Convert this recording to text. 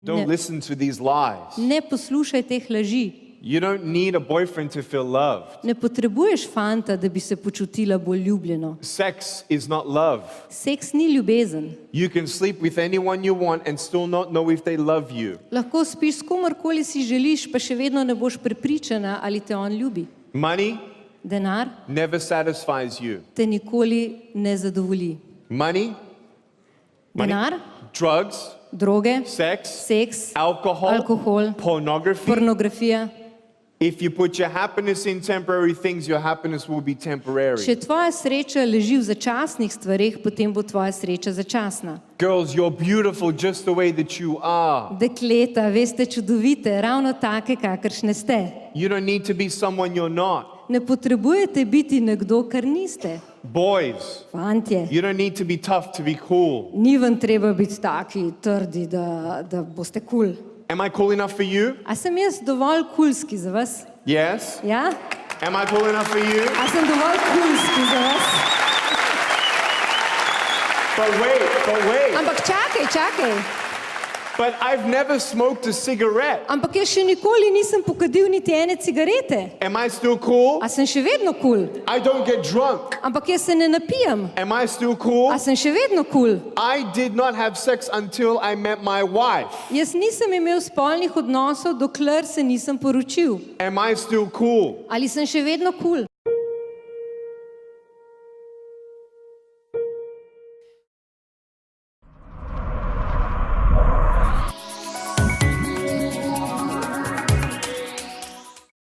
Don't listen to these lies. Ne poslušaj teh laži. You don't need a boyfriend to feel loved. Ne potrebuješ fanta, da bi se počutila bolj ljubljeno. Sex is not love. Seks ni ljubezen. You can sleep with anyone you want and still not know if they love you. Lahko spiš s komerkoli si želiš, pa še vedno ne boš prepričana, ali te on ljubi. Money Denar never satisfies you. te nikoli ne zadovolji. Money, Denar, drugs, droge, sex, seks, alcohol, alkohol, pornography. pornografija. If you put your happiness in temporary things, your happiness will be temporary. Če tvoja sreča leži v začasnih stvareh, potem bo tvoja sreča začasna. Girls, you're beautiful just the way that you are. Dekleta, veste, čudovite, ravno take, kakršne ste. You don't need to be someone you're not. Ne potrebujete biti nekdo, kar niste. Boys, Fantje, you don't need to be tough to be cool. ni vam treba biti taki trdi, da boste kul. Am I cool enough for you? A sem jaz dovolj kulski za vas? Yes. Ja? Am I cool enough for you? A sem dovolj kulski za vas? But wait. Ampak čakaj. But I've never smoked a cigarette. Ampak jaz še nikoli nisem pokadil niti ene cigarete. Am I still cool? A sem še vedno kul? I don't get drunk. Ampak jaz se ne napijem. Am I still cool? A sem še vedno kul? I did not have sex until I met my wife. Jaz nisem imel spolnih odnosov, dokler se nisem poročil. Am I still cool? Ali sem še vedno kul?